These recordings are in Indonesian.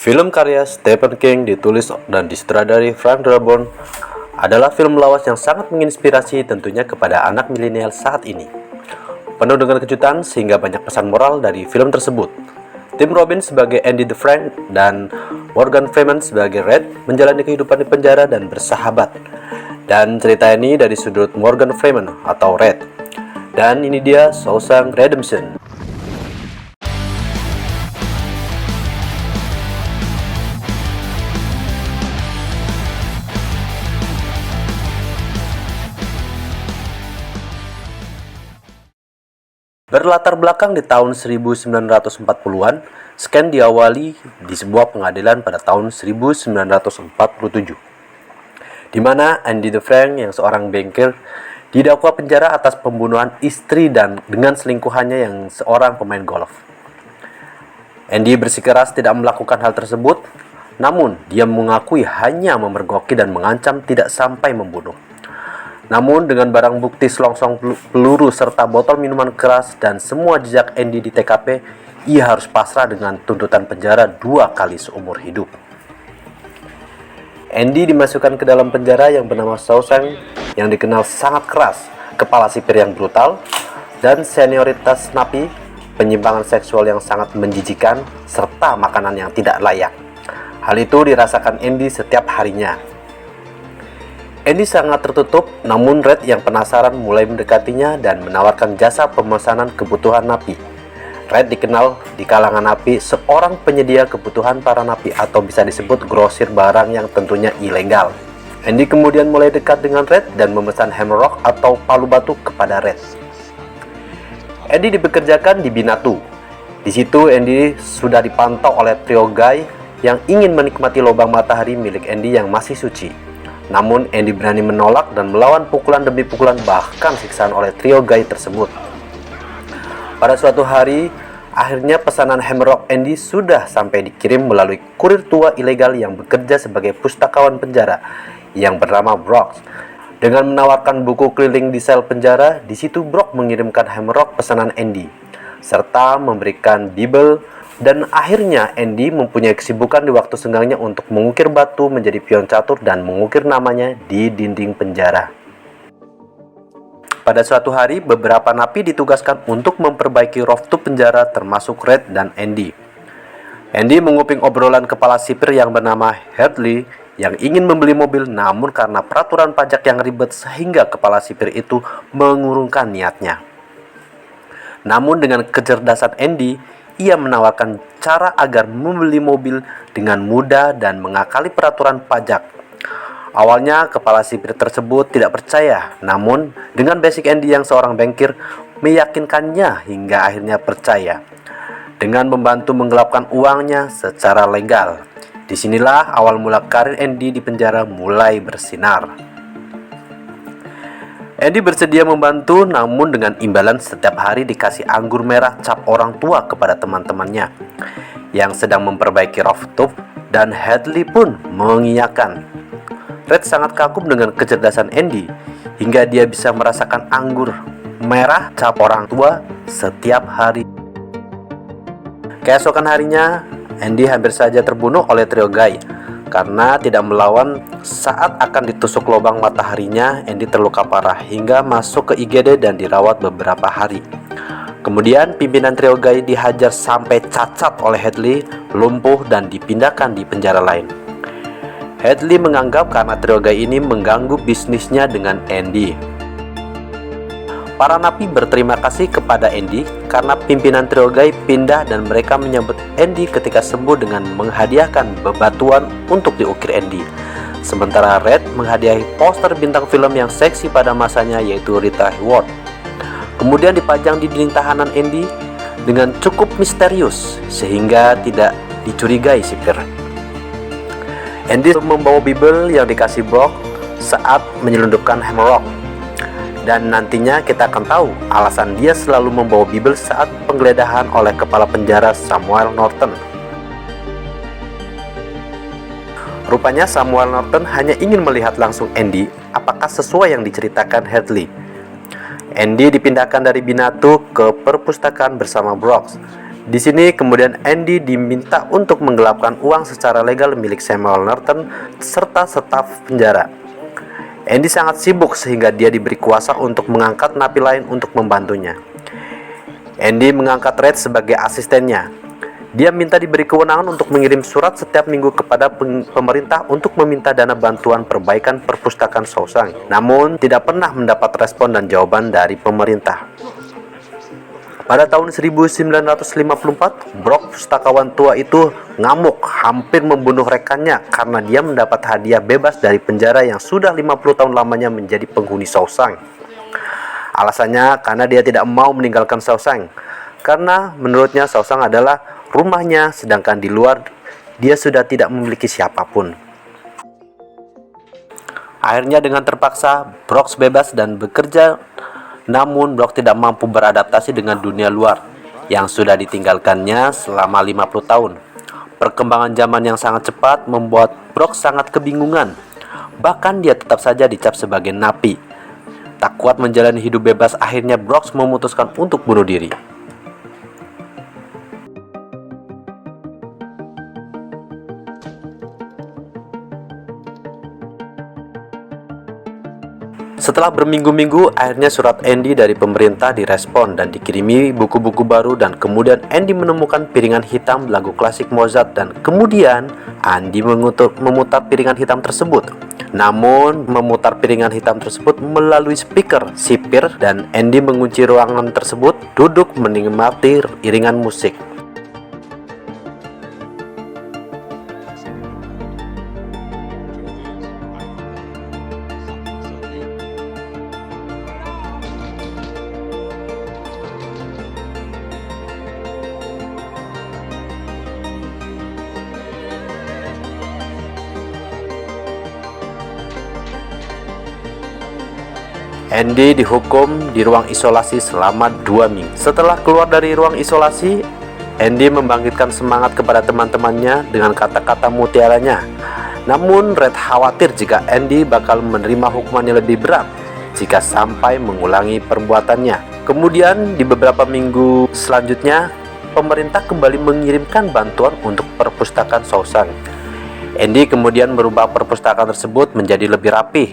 Film karya Stephen King ditulis dan disutradari Frank Darabont adalah film lawas yang sangat menginspirasi tentunya kepada anak milenial saat ini. Penuh dengan kejutan sehingga banyak pesan moral dari film tersebut. Tim Robin sebagai Andy Dufresne dan Morgan Freeman sebagai Red menjalani kehidupan di penjara dan bersahabat. Dan cerita ini dari sudut Morgan Freeman atau Red. Dan ini dia Shawshank Redemption. Berlatar belakang di tahun 1940-an, Scan diawali di sebuah pengadilan pada tahun 1947, di mana Andy Dufresne yang seorang bankir didakwa penjara atas pembunuhan istri dan dengan selingkuhannya yang seorang pemain golf. Andy bersikeras tidak melakukan hal tersebut, namun dia mengakui hanya memergoki dan mengancam tidak sampai membunuh. Namun dengan barang bukti selongsong peluru serta botol minuman keras dan semua jejak Andy di TKP, ia harus pasrah dengan tuntutan penjara 2 kali seumur hidup. Andy dimasukkan ke dalam penjara yang bernama Shawshank yang dikenal sangat keras, kepala sipir yang brutal, dan senioritas napi, penyimpangan seksual yang sangat menjijikan, serta makanan yang tidak layak. Hal itu dirasakan Andy setiap harinya. Andy sangat tertutup, namun Red yang penasaran mulai mendekatinya dan menawarkan jasa pemesanan kebutuhan napi. Red dikenal di kalangan napi seorang penyedia kebutuhan para napi atau bisa disebut grosir barang yang tentunya ilegal. Andy kemudian mulai dekat dengan Red dan memesan hammer rock atau palu batu kepada Red. Andy dipekerjakan di Binatu. Di situ Andy sudah dipantau oleh trio Guy yang ingin menikmati lubang matahari milik Andy yang masih suci. Namun Andy berani menolak dan melawan pukulan demi pukulan bahkan siksaan oleh trio Guy tersebut. Pada suatu hari, akhirnya pesanan hammer rock Andy sudah sampai dikirim melalui kurir tua ilegal yang bekerja sebagai pustakawan penjara yang bernama Brock. Dengan menawarkan buku keliling di sel penjara, di situ Brock mengirimkan hammer rock pesanan Andy serta memberikan Bible. Dan akhirnya Andy mempunyai kesibukan di waktu senggangnya untuk mengukir batu menjadi pion catur dan mengukir namanya di dinding penjara. Pada suatu hari, beberapa napi ditugaskan untuk memperbaiki rooftop penjara termasuk Red dan Andy. Andy menguping obrolan kepala sipir yang bernama Hadley yang ingin membeli mobil, namun karena peraturan pajak yang ribet sehingga kepala sipir itu mengurungkan niatnya. Namun dengan kecerdasan Andy, ia menawarkan cara agar membeli mobil dengan mudah dan mengakali peraturan pajak. Awalnya kepala sipir tersebut tidak percaya, namun dengan basic Andy yang seorang bankir meyakinkannya hingga akhirnya percaya. Dengan membantu menggelapkan uangnya secara legal. Disinilah awal mula karir Andy di penjara mulai bersinar. Andy bersedia membantu, namun dengan imbalan setiap hari dikasih anggur merah cap orang tua kepada teman-temannya yang sedang memperbaiki rooftop, dan Hadley pun mengiyakan. Red sangat kagum dengan kecerdasan Andy hingga dia bisa merasakan anggur merah cap orang tua setiap hari. Keesokan harinya, Andy hampir saja terbunuh oleh trio Guy. Karena tidak melawan saat akan ditusuk lubang mataharinya, Andy terluka parah hingga masuk ke IGD dan dirawat beberapa hari. Kemudian pimpinan trio Guy dihajar sampai cacat oleh Hadley, lumpuh dan dipindahkan di penjara lain. Hadley menganggap karena trio Guy ini mengganggu bisnisnya dengan Andy. Para napi berterima kasih kepada Andy karena pimpinan trio Guy pindah dan mereka menyambut Andy ketika sembuh dengan menghadiahkan bebatuan untuk diukir Andy. Sementara Red menghadiahi poster bintang film yang seksi pada masanya yaitu Rita Hayworth. Kemudian dipajang di dinding tahanan Andy dengan cukup misterius sehingga tidak dicurigai sipir. Andy membawa Bible yang dikasih Brock saat menyelundupkan hammer rock. Dan nantinya kita akan tahu alasan dia selalu membawa Bible saat penggeledahan oleh kepala penjara Samuel Norton. Rupanya Samuel Norton hanya ingin melihat langsung Andy apakah sesuai yang diceritakan Hadley. Andy dipindahkan dari Binatu ke perpustakaan bersama Brock. Di sini kemudian Andy diminta untuk menggelapkan uang secara legal milik Samuel Norton serta staf penjara. Andy sangat sibuk sehingga dia diberi kuasa untuk mengangkat napi lain untuk membantunya. Andy mengangkat Red sebagai asistennya. Dia minta diberi kewenangan untuk mengirim surat setiap minggu kepada pemerintah untuk meminta dana bantuan perbaikan perpustakaan Shawshank. Namun tidak pernah mendapat respon dan jawaban dari pemerintah. Pada tahun 1954, Brock, pustakawan tua itu ngamuk, hampir membunuh rekannya karena dia mendapat hadiah bebas dari penjara yang sudah 50 tahun lamanya menjadi penghuni Shawshank. Alasannya karena dia tidak mau meninggalkan Shawshank, karena menurutnya Shawshank adalah rumahnya, sedangkan di luar dia sudah tidak memiliki siapapun. Akhirnya dengan terpaksa, Brock bebas dan bekerja. Namun Brock tidak mampu beradaptasi dengan dunia luar yang sudah ditinggalkannya selama 50 tahun. Perkembangan zaman yang sangat cepat membuat Brock sangat kebingungan. Bahkan dia tetap saja dicap sebagai napi. Tak kuat menjalani hidup bebas, akhirnya Brock memutuskan untuk bunuh diri. Setelah berminggu-minggu, akhirnya surat Andy dari pemerintah direspon dan dikirimi buku-buku baru, dan kemudian Andy menemukan piringan hitam lagu klasik Mozart, dan kemudian Andy memutar piringan hitam tersebut. Namun memutar piringan hitam tersebut melalui speaker sipir, dan Andy mengunci ruangan tersebut, duduk menikmati iringan musik. Andy dihukum di ruang isolasi selama 2 minggu. Setelah keluar dari ruang isolasi, Andy membangkitkan semangat kepada teman-temannya dengan kata-kata mutiaranya. Namun Red khawatir jika Andy bakal menerima hukuman yang lebih berat jika sampai mengulangi perbuatannya. Kemudian di beberapa minggu selanjutnya, pemerintah kembali mengirimkan bantuan untuk perpustakaan Shawshank. Andy kemudian merubah perpustakaan tersebut menjadi lebih rapih,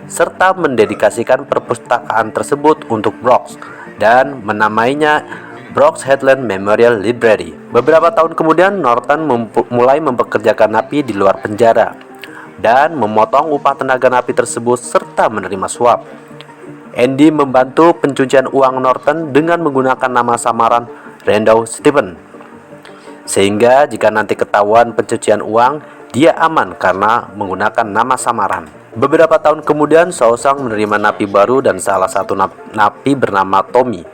serta mendedikasikan perpustakaan tersebut untuk Brock dan menamainya Brock's Headland Memorial Library. Beberapa tahun kemudian, Norton mulai mempekerjakan napi di luar penjara dan memotong upah tenaga napi tersebut serta menerima suap. Andy membantu pencucian uang Norton dengan menggunakan nama samaran Randall Stephen, sehingga jika nanti ketahuan pencucian uang, dia aman karena menggunakan nama samaran. Beberapa tahun kemudian, Shawshank menerima napi baru dan salah satu napi bernama Tommy.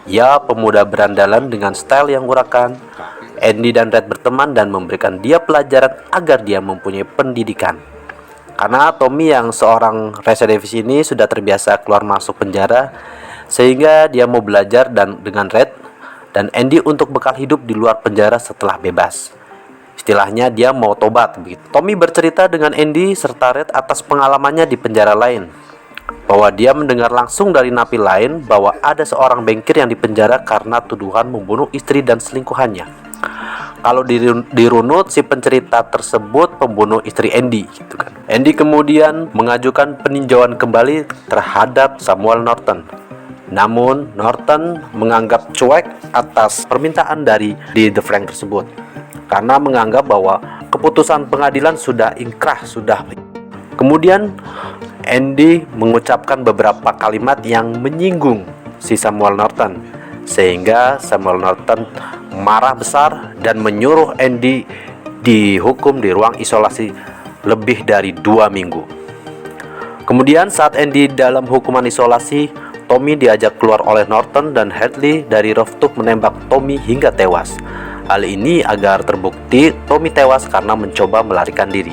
Ia pemuda berandalan dengan style yang urakan. Andy dan Red berteman dan memberikan dia pelajaran agar dia mempunyai pendidikan. Karena Tommy yang seorang residivis ini sudah terbiasa keluar masuk penjara, sehingga dia mau belajar dengan Red dan Andy untuk bekal hidup di luar penjara setelah bebas. Istilahnya dia mau tobat begitu. Tommy bercerita dengan Andy serta Red atas pengalamannya di penjara lain, bahwa dia mendengar langsung dari napi lain bahwa ada seorang bankir yang dipenjara karena tuduhan membunuh istri dan selingkuhannya. Kalau dirunut, si pencerita tersebut pembunuh istri Andy gitu kan. Andy kemudian mengajukan peninjauan kembali terhadap Samuel Norton. Namun Norton menganggap cuek atas permintaan dari The Frank tersebut, karena menganggap bahwa keputusan pengadilan sudah inkrah. Kemudian Andy mengucapkan beberapa kalimat yang menyinggung si Samuel Norton, sehingga Samuel Norton marah besar dan menyuruh Andy dihukum di ruang isolasi lebih dari 2 minggu. Kemudian saat Andy dalam hukuman isolasi, Tommy diajak keluar oleh Norton dan Hadley dari rooftop menembak Tommy hingga tewas. Hal ini agar terbukti Tommy tewas karena mencoba melarikan diri.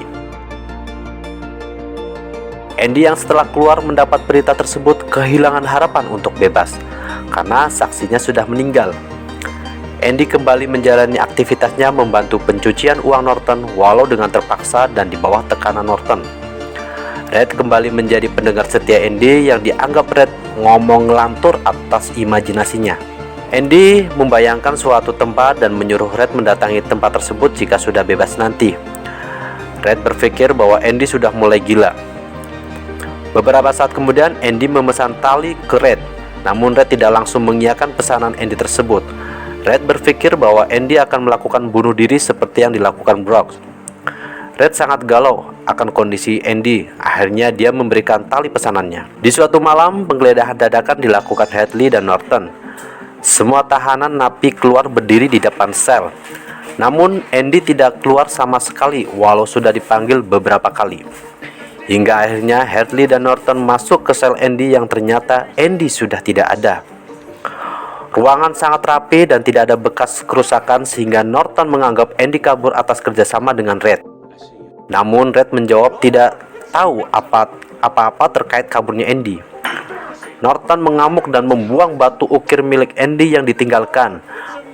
Andy yang setelah keluar mendapat berita tersebut kehilangan harapan untuk bebas karena saksinya sudah meninggal. Andy kembali menjalani aktivitasnya membantu pencucian uang Norton walau dengan terpaksa dan di bawah tekanan Norton. Red kembali menjadi pendengar setia Andy yang dianggap Red ngomong ngelantur atas imajinasinya. Andy membayangkan suatu tempat dan menyuruh Red mendatangi tempat tersebut jika sudah bebas nanti. Red berpikir bahwa Andy sudah mulai gila. Beberapa saat kemudian Andy memesan tali ke Red, namun Red tidak langsung mengiyakan pesanan Andy tersebut. Red berpikir bahwa Andy akan melakukan bunuh diri seperti yang dilakukan Brooks. Red sangat galau akan kondisi Andy. Akhirnya dia memberikan tali pesanannya. Di suatu malam, penggeledahan dadakan dilakukan Hadley dan Norton. Semua tahanan napi keluar berdiri di depan sel. Namun Andy tidak keluar sama sekali walau sudah dipanggil beberapa kali. Hingga akhirnya Hadley dan Norton masuk ke sel Andy yang ternyata Andy sudah tidak ada. Ruangan sangat rapi dan tidak ada bekas kerusakan sehingga Norton menganggap Andy kabur atas kerjasama dengan Red. Namun Red menjawab tidak tahu apa-apa terkait kaburnya Andy. Norton mengamuk dan membuang batu ukir milik Andy yang ditinggalkan,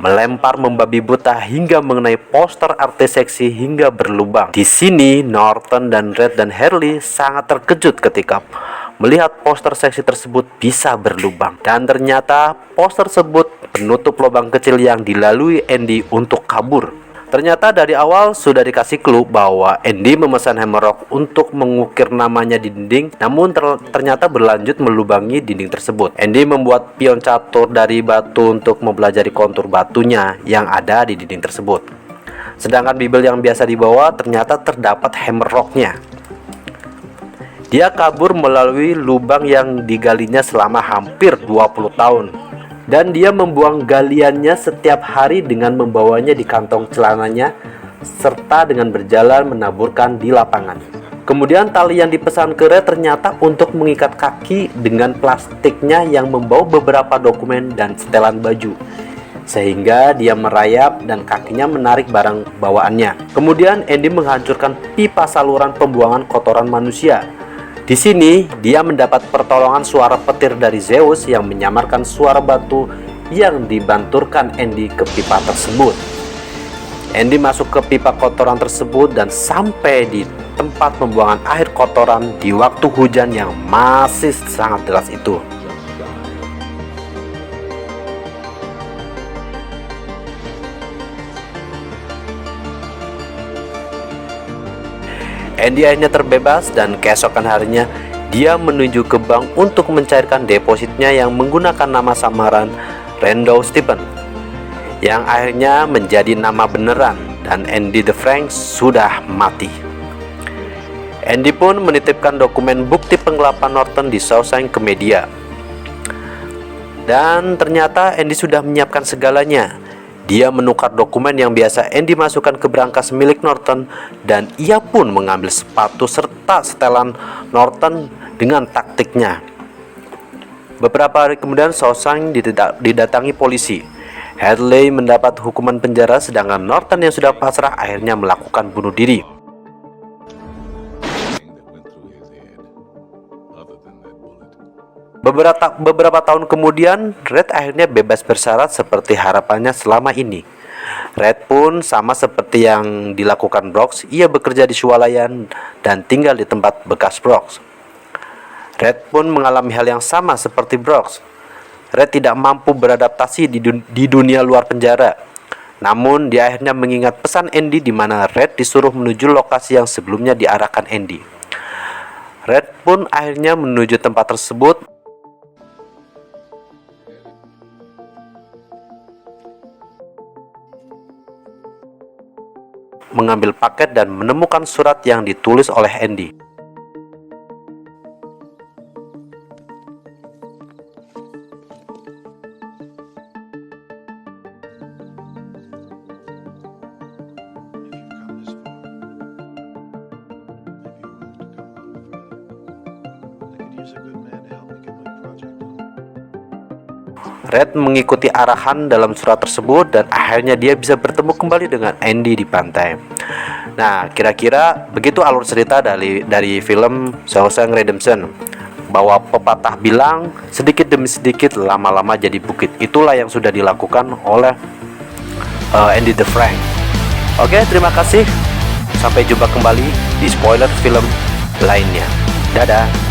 melempar membabi buta hingga mengenai poster artis seksi hingga berlubang. Di sini Norton dan Red dan Hadley sangat terkejut ketika melihat poster seksi tersebut bisa berlubang, dan ternyata poster tersebut penutup lubang kecil yang dilalui Andy untuk kabur. Ternyata dari awal sudah dikasih clue bahwa Andy memesan Hammerlock untuk mengukir namanya di dinding, namun ternyata berlanjut melubangi dinding tersebut. Andy membuat pion catur dari batu untuk mempelajari kontur batunya yang ada di dinding tersebut. Sedangkan Bible yang biasa dibawa ternyata terdapat Hammerlock-nya. Dia kabur melalui lubang yang digalinya selama hampir 20 tahun. Dan dia membuang galiannya setiap hari dengan membawanya di kantong celananya serta dengan berjalan menaburkan di lapangan. Kemudian tali yang dipesan ke Red ternyata untuk mengikat kaki dengan plastiknya yang membawa beberapa dokumen dan setelan baju, sehingga dia merayap dan kakinya menarik barang bawaannya. Kemudian Andy menghancurkan pipa saluran pembuangan kotoran manusia. Di sini dia mendapat pertolongan suara petir dari Zeus yang menyamarkan suara batu yang dibanturkan Andy ke pipa tersebut. Andy masuk ke pipa kotoran tersebut dan sampai di tempat pembuangan air kotoran di waktu hujan yang masih sangat deras itu. Andy akhirnya terbebas dan keesokan harinya dia menuju ke bank untuk mencairkan depositnya yang menggunakan nama samaran Randall Stephen, yang akhirnya menjadi nama beneran, dan Andy the Frank sudah mati. Andy pun menitipkan dokumen bukti penggelapan Norton di Shawshank ke media. Dan ternyata Andy sudah menyiapkan segalanya. Dia menukar dokumen yang biasa Andy masukkan ke berangkas milik Norton, dan ia pun mengambil sepatu serta setelan Norton dengan taktiknya. Beberapa hari kemudian Shawshank didatangi polisi. Hadley mendapat hukuman penjara, sedangkan Norton yang sudah pasrah akhirnya melakukan bunuh diri. Beberapa tahun kemudian, Red akhirnya bebas bersyarat seperti harapannya selama ini. Red pun sama seperti yang dilakukan Brooks, ia bekerja di swalayan dan tinggal di tempat bekas Brooks. Red pun mengalami hal yang sama seperti Brooks. Red tidak mampu beradaptasi di dunia luar penjara. Namun dia akhirnya mengingat pesan Andy di mana Red disuruh menuju lokasi yang sebelumnya diarahkan Andy. Red pun akhirnya menuju tempat tersebut. Mengambil paket dan menemukan surat yang ditulis oleh Andy. Red mengikuti arahan dalam surat tersebut dan akhirnya dia bisa bertemu kembali dengan Andy di pantai. Nah, kira-kira begitu alur cerita dari film Shawshank Redemption, bahwa pepatah bilang sedikit demi sedikit lama-lama jadi bukit. Itulah yang sudah dilakukan oleh Andy the Frank. Oke, terima kasih. Sampai jumpa kembali di spoiler film lainnya. Dadah.